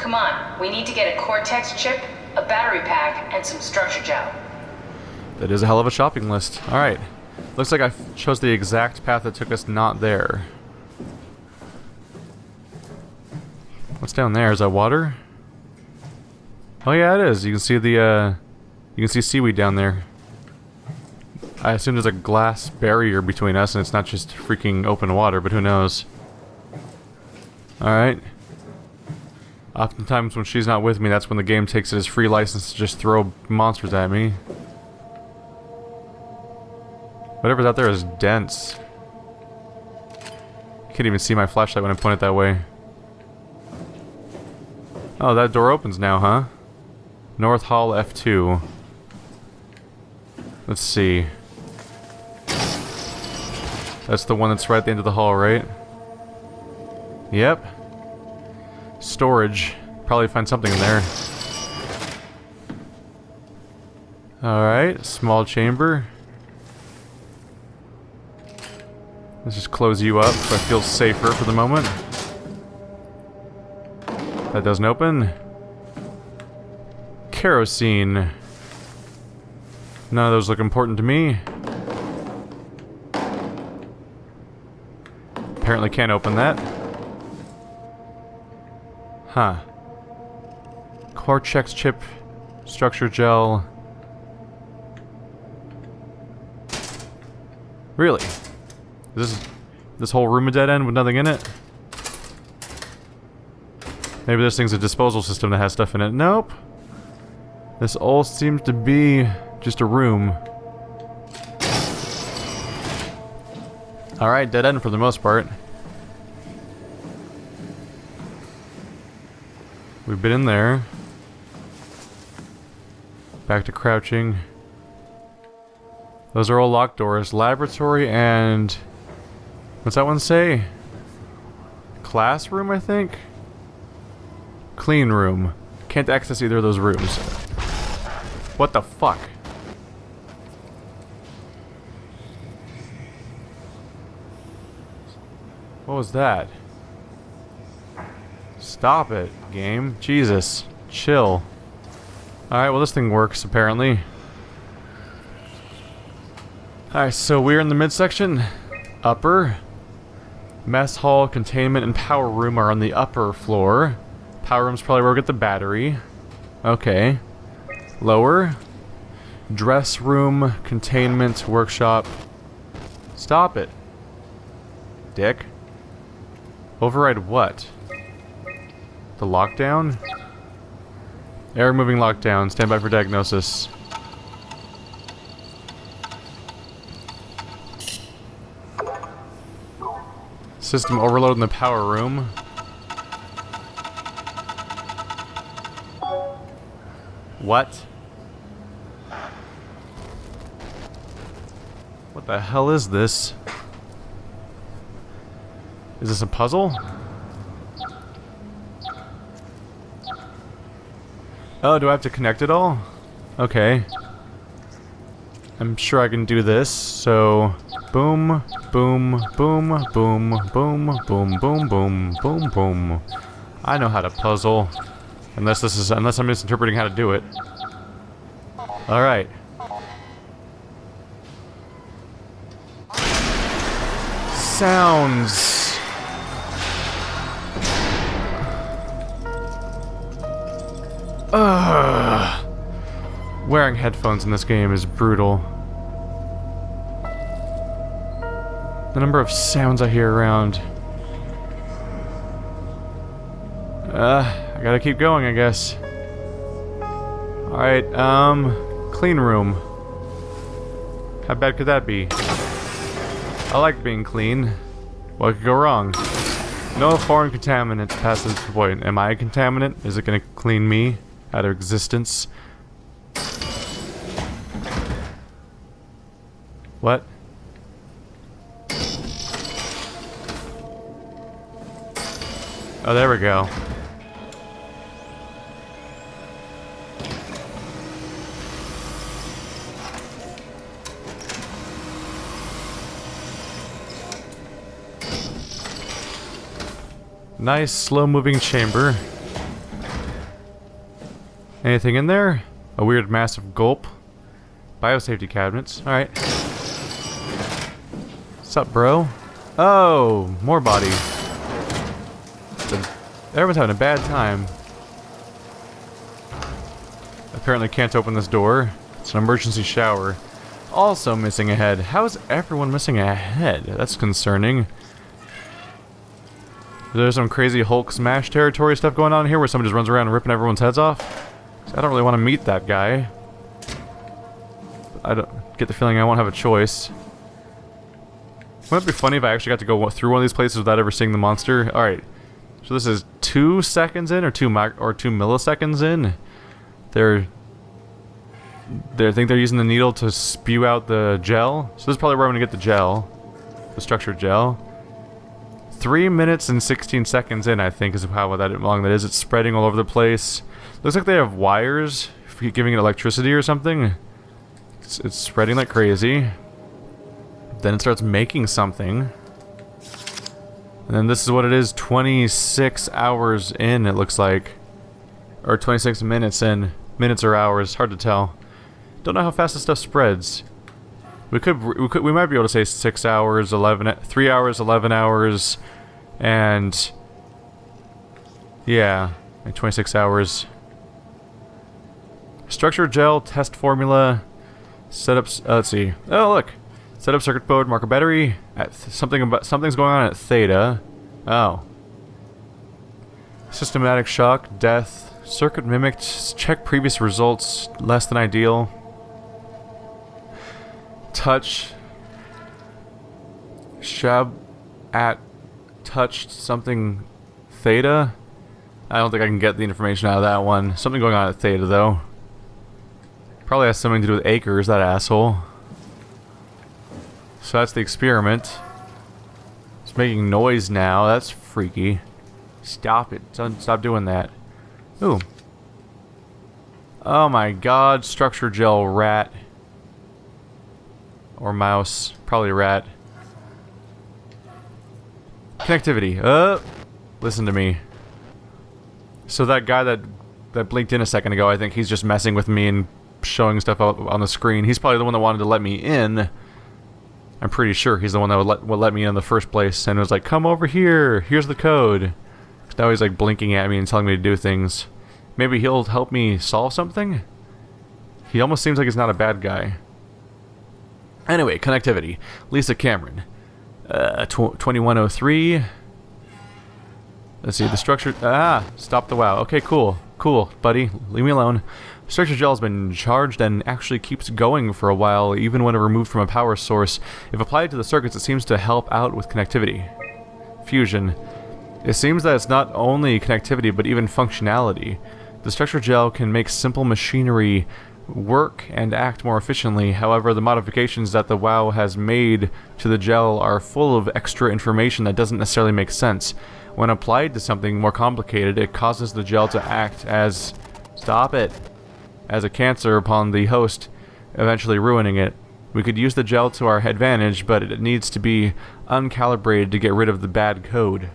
Come on, we need to get a Cortex chip, a battery pack, and some structure gel. That is a hell of a shopping list. Alright. Looks like I chose the exact path that took us not there. What's down there? Is that water? Oh yeah, it is. You can see the, you can see seaweed down there. I assume there's a glass barrier between us and it's not just freaking open water, but who knows. Alright. Oftentimes when she's not with me, that's when the game takes it as free license to just throw monsters at me. Whatever's out there is dense. Can't even see my flashlight when I point it that way. Oh, that door opens now, huh? North Hall F2. Let's see. That's the one that's right at the end of the hall, right? Yep. Storage. Probably find something in there. Alright, small chamber. Let's just close you up so I feel safer for the moment. That doesn't open. Kerosene. None of those look important to me. Apparently can't open that. Huh. Cortex chip. Structure gel. Really? Is this whole room a dead end with nothing in it? Maybe this thing's a disposal system that has stuff in it. Nope. This all seems to be just a room. Alright, dead end for the most part. We've been in there. Back to crouching. Those are all locked doors. Laboratory and... what's that one say? Classroom, I think? Clean room. Can't access either of those rooms. What the fuck? What was that? Stop it, game. Jesus. Chill. Alright, well this thing works, apparently. Alright, so we're in the midsection. Upper. Mess hall, containment, and power room are on the upper floor. Power room's probably where we get the battery. Okay. Lower. Dress room, containment, workshop. Stop it. Dick. Override what? The lockdown? Air moving lockdown. Stand by for diagnosis. System overload in the power room. What? What the hell is this? Is this a puzzle? Oh, do I have to connect it all? Okay. I'm sure I can do this, so... boom, boom, boom, boom, boom, boom, boom, boom, boom, boom. I know how to puzzle. Unless I'm misinterpreting how to do it. Alright. Sounds. Ugh. Wearing headphones in this game is brutal. The number of sounds I hear around. I gotta keep going, I guess. Alright, clean room. How bad could that be? I like being clean. What could go wrong? No foreign contaminants past this point. Am I a contaminant? Is it gonna clean me out of existence? What? Oh, there we go. Nice, slow-moving chamber. Anything in there? A weird massive gulp. Biosafety cabinets. Alright. What's up, bro? Oh, more body. Everyone's having a bad time. Apparently can't open this door. It's an emergency shower. Also missing a head. How is everyone missing a head? That's concerning. There's some crazy Hulk smash territory stuff going on here where somebody just runs around ripping everyone's heads off. I don't really want to meet that guy. I don't get the feeling I won't have a choice. Wouldn't it be funny if I actually got to go through one of these places without ever seeing the monster? Alright. So this is 2 seconds in or 2 milliseconds in. They think they're using the needle to spew out the gel. So this is probably where I'm going to get the gel. The structured gel. 3 minutes and 16 seconds in, I think, is how long that is. It's spreading all over the place. Looks like they have wires giving it electricity or something. It's spreading like crazy. Then it starts making something. And then this is what it is 26 hours in, it looks like. Or 26 minutes in. Minutes or hours, hard to tell. Don't know how fast this stuff spreads. We might be able to say 6 hours, 3 hours, 11 hours, and yeah, 26 hours. Structure gel, test formula, setups. Let's see. Oh look, setup circuit board, marker battery. Something's going on at theta. Oh. Systematic shock, death. Circuit mimicked. Check previous results. Less than ideal. Touch. Shab at touched something theta. I don't think I can get the information out of that one. Something going on at theta though. Probably has something to do with acres, that asshole. So that's the experiment. It's making noise now. That's freaky. Stop it. Stop doing that. Ooh. Oh my god. Structure gel rat. Or mouse. Probably rat. Connectivity. Listen to me. So that guy that blinked in a second ago, I think he's just messing with me and showing stuff up on the screen. He's probably the one that wanted to let me in. I'm pretty sure he's the one that would let me in the first place and was like, come over here. Here's the code. Now he's like blinking at me and telling me to do things. Maybe he'll help me solve something? He almost seems like he's not a bad guy. Anyway, connectivity. Lisa Cameron. 2103. Let's see, the structure... stop the wow. Okay, cool. Cool, buddy. Leave me alone. Structure gel has been charged and actually keeps going for a while, even when removed from a power source. If applied to the circuits, it seems to help out with connectivity. Fusion. It seems that it's not only connectivity, but even functionality. The structure gel can make simple machinery work and act more efficiently. However, the modifications that the WoW has made to the gel are full of extra information that doesn't necessarily make sense. When applied to something more complicated, it causes the gel to act as... Stop it! As a cancer upon the host, eventually ruining it. We could use the gel to our advantage, but it needs to be uncalibrated to get rid of the bad code.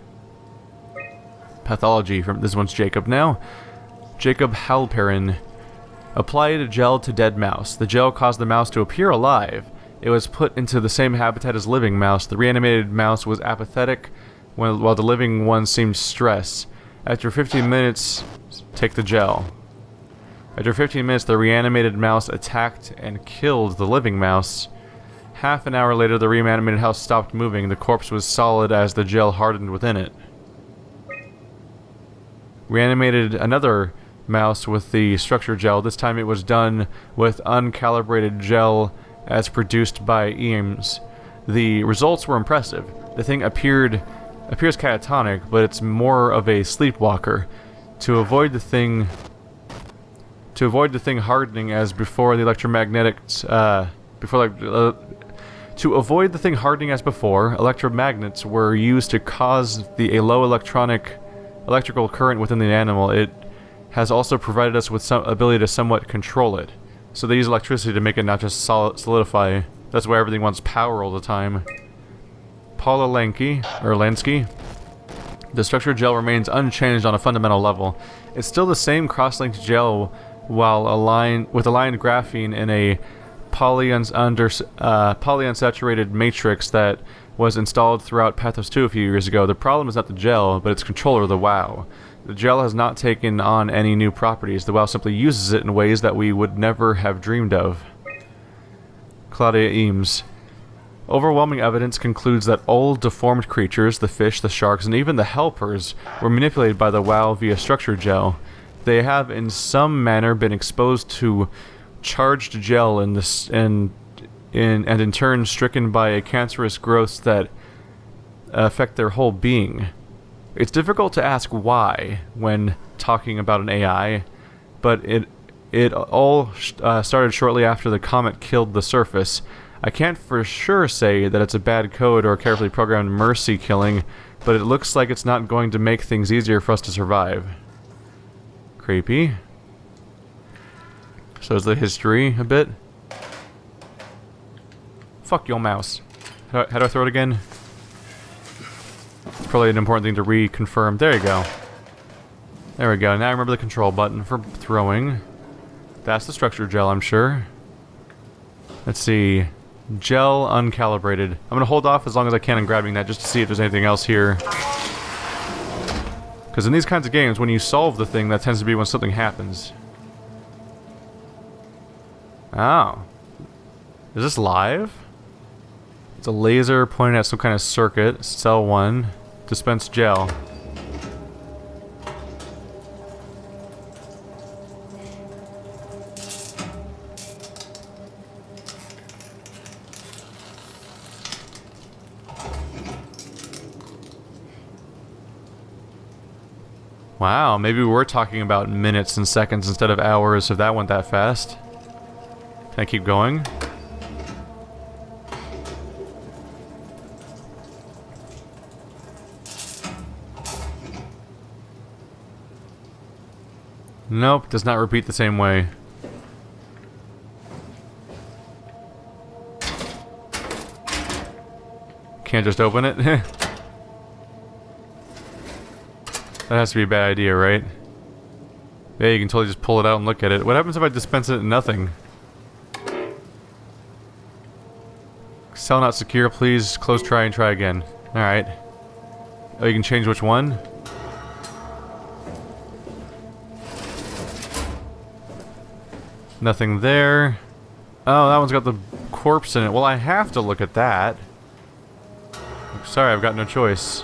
Pathology. From this one's Jacob now. Jacob Halperin. Applied a gel to dead mouse. The gel caused the mouse to appear alive. It was put into the same habitat as living mouse. The reanimated mouse was apathetic, while the living one seemed stressed. After 15 minutes, take the gel. After 15 minutes, the reanimated mouse attacked and killed the living mouse. Half an hour later, the reanimated house stopped moving. The corpse was solid as the gel hardened within it. Reanimated another mouse with the structure gel. This time it was done with uncalibrated gel as produced by Eames. The results were impressive. The thing appears catatonic, but it's more of a sleepwalker. To avoid the thing hardening as before, the electromagnets electromagnets were used to cause a low electrical current within the animal. It has also provided us with some ability to somewhat control it. So they use electricity to make it not just solidify. That's why everything wants power all the time. Paula Lansky. The structure gel remains unchanged on a fundamental level. It's still the same cross-linked gel while aligned graphene in a polyunsaturated matrix that was installed throughout PATHOS-II a few years ago. The problem is not the gel, but its controller, the WoW. The gel has not taken on any new properties. The WoW simply uses it in ways that we would never have dreamed of. Claudia Eames. Overwhelming evidence concludes that old, deformed creatures, the fish, the sharks, and even the helpers, were manipulated by the WoW via structure gel. They have in some manner been exposed to charged gel and in turn stricken by a cancerous growths that affect their whole being. It's difficult to ask why when talking about an AI, but it all started shortly after the comet killed the surface. I can't for sure say that it's a bad code or carefully programmed mercy killing, but it looks like it's not going to make things easier for us to survive. Creepy. So is the history a bit. Fuck your mouse. How do I throw it again? It's probably an important thing to reconfirm. There you go. There we go. Now I remember the control button for throwing. That's the structure gel, I'm sure. Let's see. Gel uncalibrated. I'm going to hold off as long as I can on grabbing that just to see if there's anything else here. Because in these kinds of games, when you solve the thing, that tends to be when something happens. Oh. Is this live? It's a laser pointing at some kind of circuit. Cell 1. Dispense gel. Wow, maybe we were talking about minutes and seconds instead of hours if that went that fast. Can I keep going? Nope, does not repeat the same way. Can't just open it? That has to be a bad idea, right? Yeah, you can totally just pull it out and look at it. What happens if I dispense it in nothing? Cell not secure, please. Close try and try again. Alright. Oh, you can change which one? Nothing there. Oh, that one's got the corpse in it. Well, I have to look at that. Sorry, I've got no choice.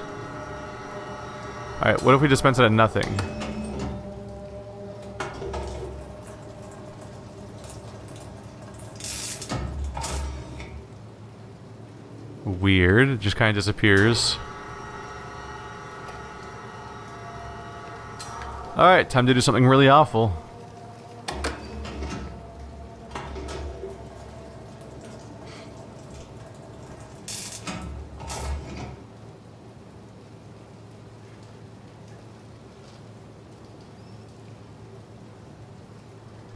Alright, what if we dispense it at nothing? Weird. It just kind of disappears. Alright, time to do something really awful.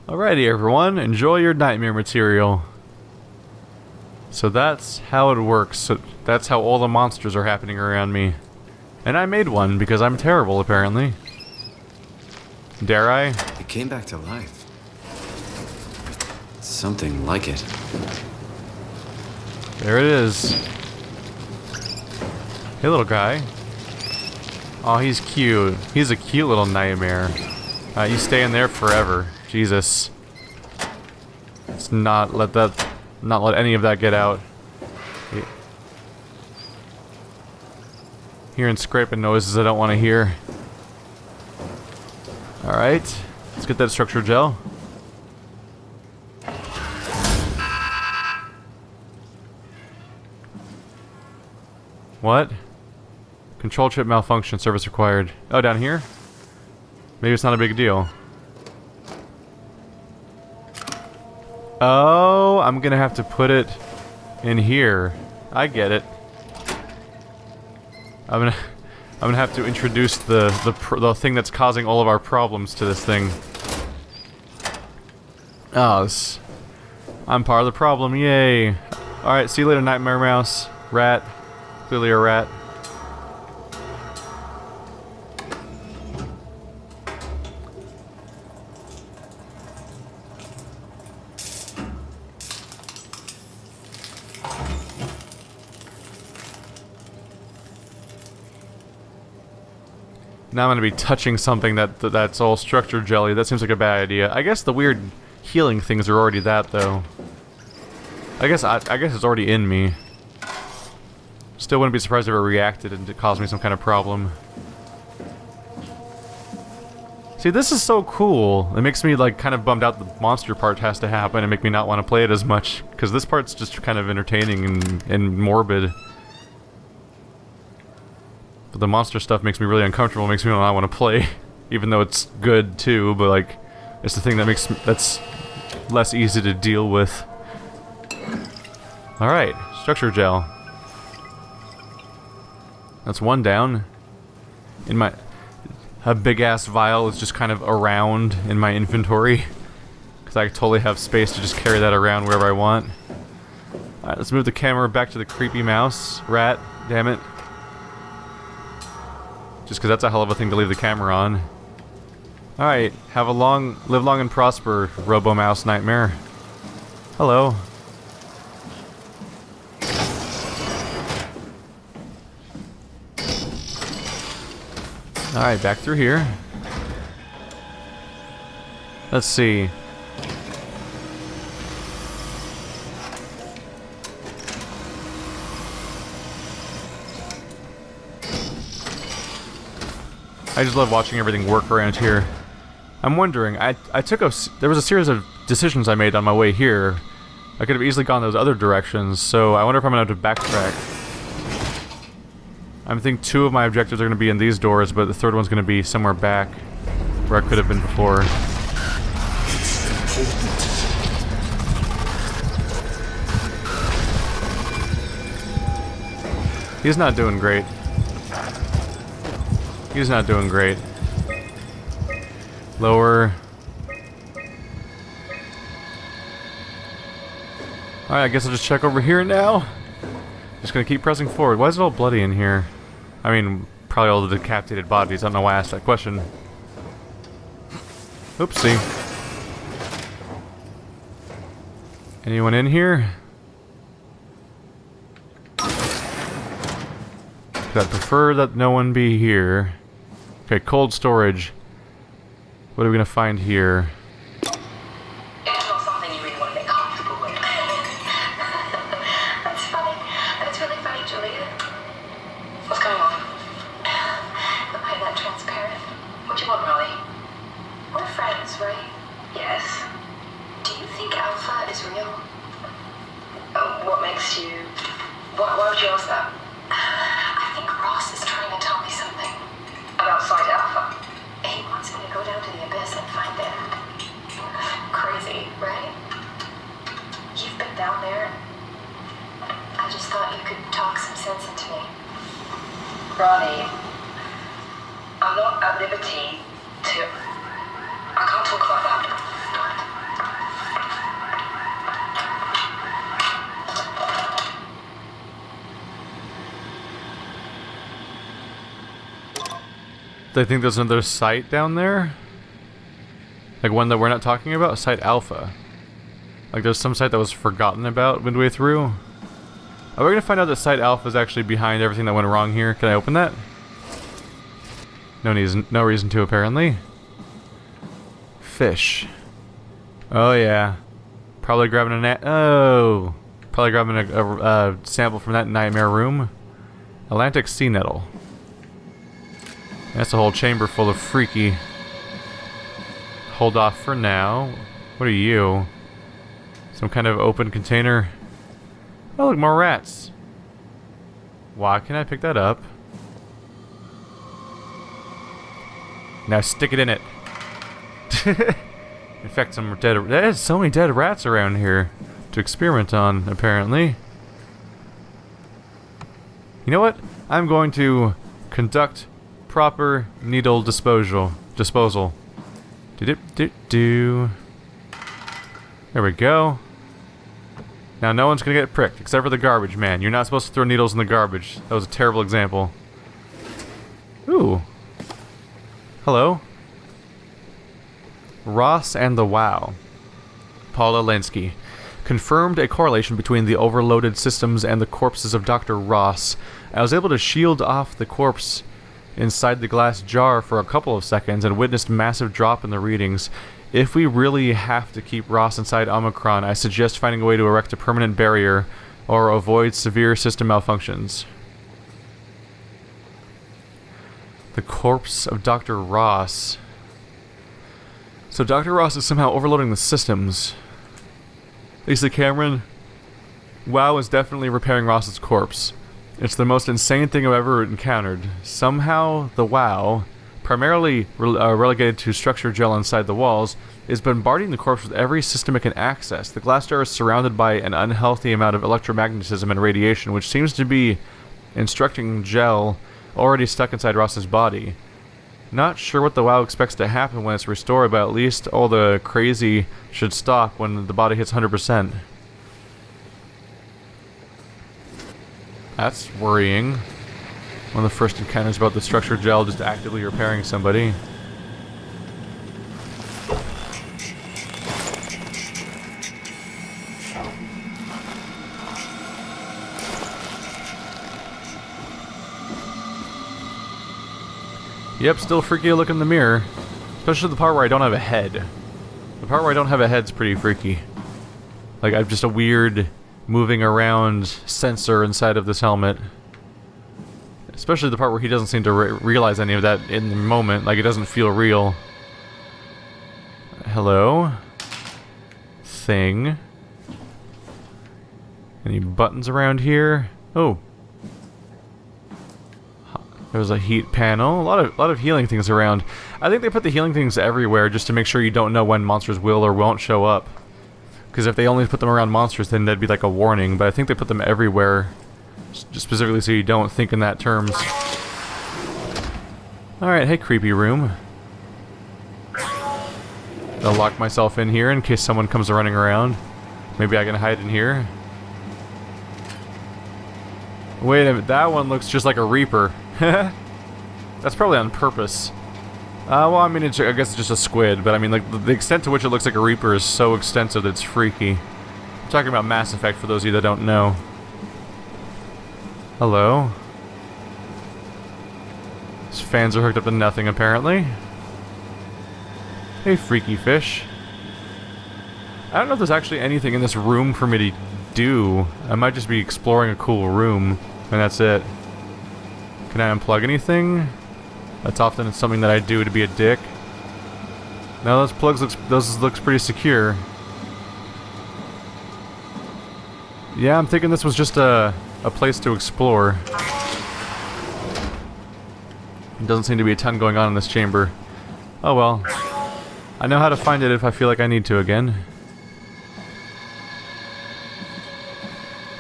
Alrighty everyone, enjoy your nightmare material. So that's how it works. So that's how all the monsters are happening around me. And I made one because I'm terrible apparently. Dare I? It came back to life. Something like it. There it is. Hey little guy. Oh, he's cute. He's a cute little nightmare. You stay in there forever. Jesus. Let's not let any of that get out. Hearing scraping noises I don't want to hear. Alright. Let's get that structure gel. What? Control chip malfunction, service required. Oh, down here? Maybe it's not a big deal. Oh, I'm gonna have to put it in here. I get it. I'm gonna have to introduce the thing that's causing all of our problems to this thing. Oh, I'm part of the problem. Yay! All right, see you later, Nightmare Mouse. Rat. Clearly a rat. now I'm gonna be touching something that's all structure jelly. That seems like a bad idea. I guess the weird healing things are already that, though. I guess it's already in me. Still wouldn't be surprised if it reacted and it caused me some kind of problem. See, this is so cool. It makes me, like, kind of bummed out the monster part has to happen and make me not want to play it as much. Because this part's just kind of entertaining and morbid. But the monster stuff makes me really uncomfortable, makes me not want to play. Even though it's good, too, but, like, it's the thing that's less easy to deal with. Alright, structure gel. That's one down. A big-ass vial is just kind of around in my inventory. Because I totally have space to just carry that around wherever I want. Alright, let's move the camera back to the creepy mouse. Rat, damn it. Just because that's a hell of a thing to leave the camera on. Alright, live long and prosper, Robo-Mouse Nightmare. Hello. Alright, back through here. Let's see. I just love watching everything work around here. I'm wondering, there was a series of decisions I made on my way here. I could have easily gone those other directions, so I wonder if I'm gonna have to backtrack. I think 2 of my objectives are going to be in these doors, but the 3rd one's going to be somewhere back where I could have been before. He's not doing great. He's not doing great. Lower. Alright, I guess I'll just check over here now. Just gonna keep pressing forward. Why is it all bloody in here? I mean, probably all the decapitated bodies. I don't know why I asked that question. Oopsie. Anyone in here? I'd prefer that no one be here. Okay, cold storage. What are we gonna find here? It's not something you really want to get comfortable with. That's funny. That's really funny, Julia. What's going on? Am I that transparent? What do you want, Molly? We're friends, right? Yes. Do you think Alpha is real? What makes you... Why would you ask that? I think Ross is trying to tell me something. About Site Alpha? He wants me to go down to the abyss and find them. Crazy, right? You've been down there. I just thought you could talk some sense into me. Ronnie, I'm not at liberty to... I can't talk about that. Do I think there's another site down there? Like one that we're not talking about? Site Alpha. Like there's some site that was forgotten about midway through? Are we gonna find out that Site Alpha is actually behind everything that went wrong here? Can I open that? No reason to, apparently. Fish. Oh yeah. Probably grabbing probably grabbing a sample from that nightmare room. Atlantic sea nettle. That's a whole chamber full of freaky. Hold off for now. What are you? Some kind of open container. Oh, look, more rats. Why can't I pick that up? Now stick it in it. Infect some dead... There's so many dead rats around here to experiment on, apparently. You know what? I'm going to conduct proper needle disposal. Do. There we go. Now no one's gonna get pricked, except for the garbage man. You're not supposed to throw needles in the garbage. That was a terrible example. Ooh. Hello. Ross and the Wow. Paula Lansky. Confirmed a correlation between the overloaded systems and the corpses of Dr. Ross. I was able to shield off the corpse inside the glass jar for a couple of seconds and witnessed massive drop in the readings. If we really have to keep Ross inside Omicron, I suggest finding a way to erect a permanent barrier or avoid severe system malfunctions. The corpse of Dr. Ross. So Dr. Ross is somehow overloading the systems. Lisa Cameron, WoW is definitely repairing Ross's corpse. It's the most insane thing I've ever encountered. Somehow, the WoW, primarily relegated to structure gel inside the walls, is bombarding the corpse with every system it can access. The glass jar is surrounded by an unhealthy amount of electromagnetism and radiation, which seems to be instructing gel already stuck inside Ross's body. Not sure what the WoW expects to happen when it's restored, but at least all the crazy should stop when the body hits 100%. That's worrying. One of the first encounters about the structured gel just actively repairing somebody. Yep, still freaky to look in the mirror. Especially the part where I don't have a head. The part where I don't have a head's pretty freaky. Like, I've just a weird moving around sensor inside of this helmet. Especially the part where he doesn't seem to realize any of that in the moment. Like, it doesn't feel real. Hello? Thing. Any buttons around here? Oh. There's a heat panel. A lot of healing things around. I think they put the healing things everywhere just to make sure you don't know when monsters will or won't show up. Because if they only put them around monsters, then that'd be like a warning. But I think they put them everywhere, just specifically so you don't think in that terms. Alright, hey creepy room. I'll lock myself in here in case someone comes running around. Maybe I can hide in here. Wait a minute, that one looks just like a Reaper. That's probably on purpose. Well, I mean, I guess it's just a squid, but I mean, like, the extent to which it looks like a Reaper is so extensive that it's freaky. I'm talking about Mass Effect for those of you that don't know. Hello? These fans are hooked up to nothing, apparently. Hey, freaky fish. I don't know if there's actually anything in this room for me to do. I might just be exploring a cool room, and that's it. Can I unplug anything? That's often something that I do to be a dick. No, those looks pretty secure. Yeah, I'm thinking this was just a place to explore. There doesn't seem to be a ton going on in this chamber. Oh well. I know how to find it if I feel like I need to again.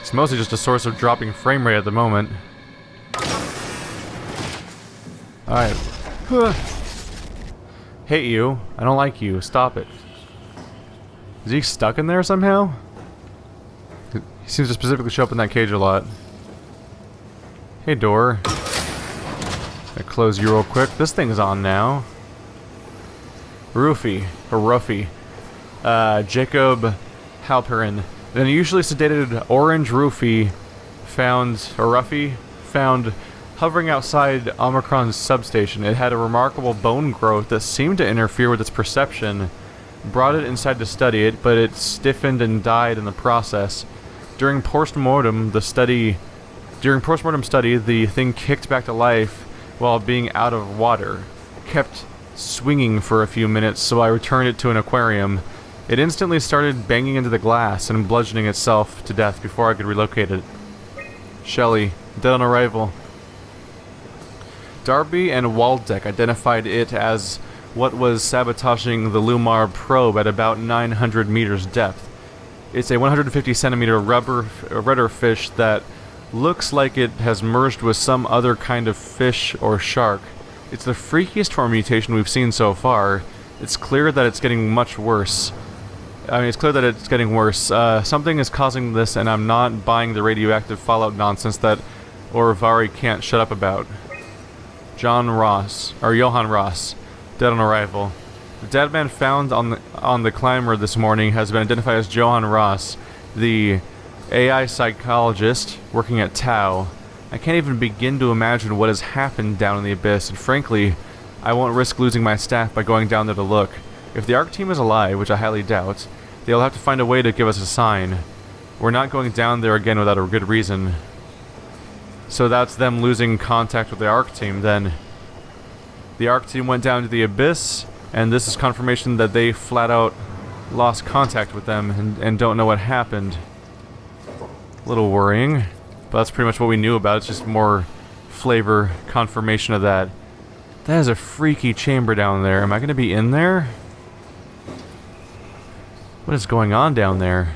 It's mostly just a source of dropping frame rate at the moment. Alright. Hate you. I don't like you. Stop it. Is he stuck in there somehow? He seems to specifically show up in that cage a lot. Hey, door. I close you real quick. This thing's on now. Roofy. Or Ruffy. Jacob Halperin. An unusually sedated orange Roofy found, or Ruffy, found hovering outside Omicron's substation. It had a remarkable bone growth that seemed to interfere with its perception. Brought it inside to study it, but it stiffened and died in the process. During post-mortem study, the thing kicked back to life while being out of water. Kept swinging for a few minutes, so I returned it to an aquarium. It instantly started banging into the glass and bludgeoning itself to death before I could relocate it. Shelley, dead on arrival. Darby and Waldeck identified it as what was sabotaging the Lumar probe at about 900 meters depth. It's a 150 centimeter rudder fish that looks like it has merged with some other kind of fish or shark. It's the freakiest form mutation we've seen so far. It's clear that it's getting much worse. Something is causing this, and I'm not buying the radioactive fallout nonsense that Orvari can't shut up about. Johann Ross, dead on arrival. The dead man found on the climber this morning has been identified as Johann Ross, the AI psychologist working at Tau. I can't even begin to imagine what has happened down in the abyss, and frankly, I won't risk losing my staff by going down there to look. If the ARC team is alive, which I highly doubt, they'll have to find a way to give us a sign. We're not going down there again without a good reason. So that's them losing contact with the ARC team, then. The ARC team went down to the abyss, and this is confirmation that they flat out lost contact with them and don't know what happened. A little worrying, but that's pretty much what we knew about. It's just more flavor confirmation of that. That is a freaky chamber down there. Am I going to be in there? What is going on down there?